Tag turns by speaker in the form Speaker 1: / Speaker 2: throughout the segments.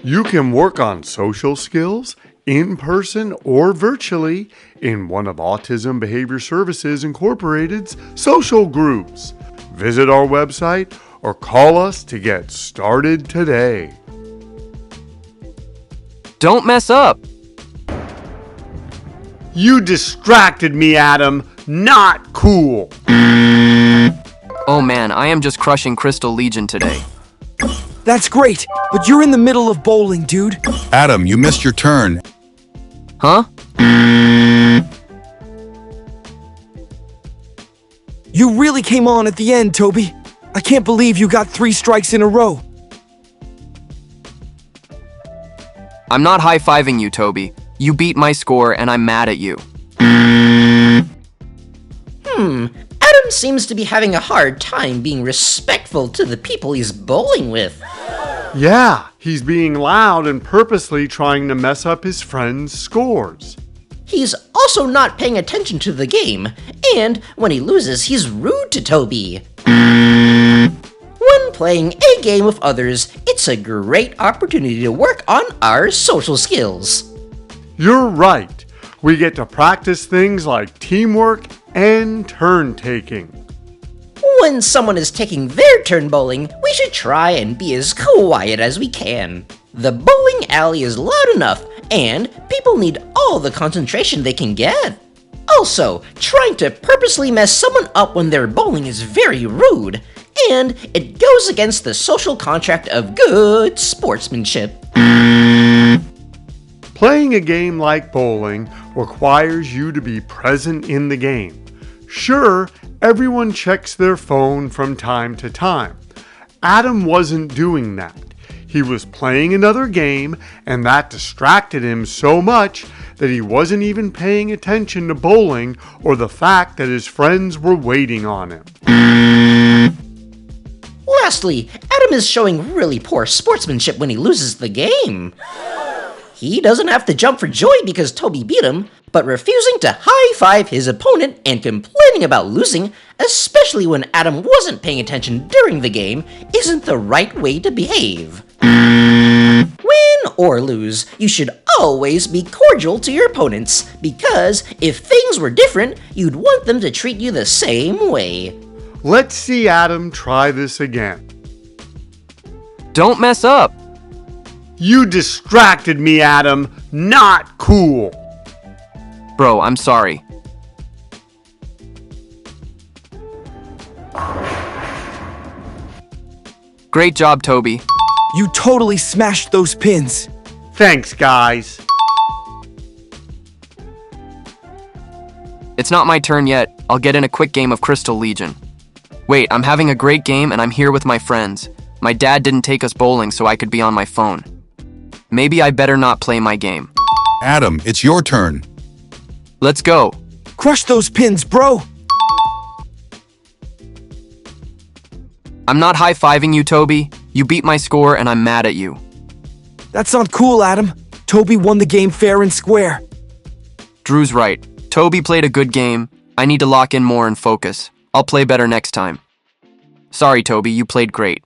Speaker 1: You can work on social skills, in person or virtually, in one of Autism Behavior Services Incorporated's social groups. Visit our website or call us to get started today.
Speaker 2: Don't mess up!
Speaker 1: You distracted me, Adam. Not cool.
Speaker 2: Oh man, I am just crushing Crystal Legion today.
Speaker 3: That's great, but you're in the middle of bowling, dude.
Speaker 4: Adam, you missed your turn.
Speaker 2: Huh?
Speaker 3: You really came on at the end, Toby. I can't believe you got 3 strikes in a row.
Speaker 2: I'm not high-fiving you, Toby. You beat my score and I'm mad at you.
Speaker 5: Adam seems to be having a hard time being respectful to the people he's bowling with.
Speaker 1: Yeah, he's being loud and purposely trying to mess up his friends' scores.
Speaker 5: He's also not paying attention to the game, and when he loses, he's rude to Toby. When playing a game with others, it's a great opportunity to work on our social skills.
Speaker 1: You're right. We get to practice things like teamwork and turn-taking.
Speaker 5: When someone is taking their turn bowling, we should try and be as quiet as we can. The bowling alley is loud enough, and people need all the concentration they can get. Also, trying to purposely mess someone up when they're bowling is very rude, and it goes against the social contract of good sportsmanship.
Speaker 1: Playing a game like bowling requires you to be present in the game. Sure, everyone checks their phone from time to time. Adam wasn't doing that. He was playing another game, and that distracted him so much that he wasn't even paying attention to bowling or the fact that his friends were waiting on him.
Speaker 5: Lastly, Adam is showing really poor sportsmanship when he loses the game. He doesn't have to jump for joy because Toby beat him, but refusing to high-five his opponent and complaining about losing, especially when Adam wasn't paying attention during the game, isn't the right way to behave. Win or lose, you should always be cordial to your opponents, because if things were different, you'd want them to treat you the same way.
Speaker 1: Let's see Adam try this again.
Speaker 2: Don't mess up!
Speaker 1: You distracted me, Adam. Not cool.
Speaker 2: Bro, I'm sorry. Great job, Toby.
Speaker 3: You totally smashed those pins.
Speaker 1: Thanks, guys.
Speaker 2: It's not my turn yet. I'll get in a quick game of Crystal Legion. Wait, I'm having a great game and I'm here with my friends. My dad didn't take us bowling so I could be on my phone. Maybe I better not play my game.
Speaker 4: Adam, it's your turn.
Speaker 2: Let's go.
Speaker 3: Crush those pins, bro.
Speaker 2: I'm not high-fiving you, Toby. You beat my score and I'm mad at you.
Speaker 3: That's not cool, Adam. Toby won the game fair and square.
Speaker 2: Drew's right. Toby played a good game. I need to lock in more and focus. I'll play better next time. Sorry, Toby, you played great.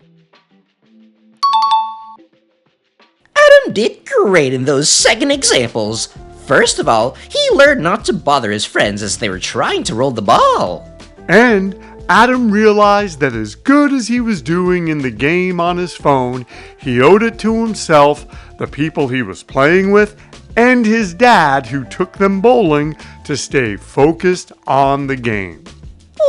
Speaker 5: Adam did great in those second examples. First of all, he learned not to bother his friends as they were trying to roll the ball.
Speaker 1: And Adam realized that as good as he was doing in the game on his phone, he owed it to himself, the people he was playing with, and his dad who took them bowling to stay focused on the game.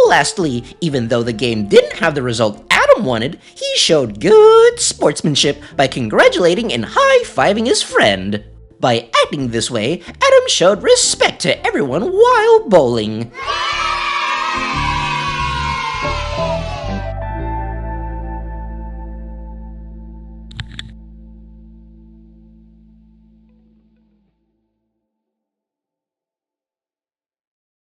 Speaker 5: Lastly, even though the game didn't have the result Adam wanted, he showed good sportsmanship by congratulating and high-fiving his friend. By acting this way, Adam showed respect to everyone while bowling.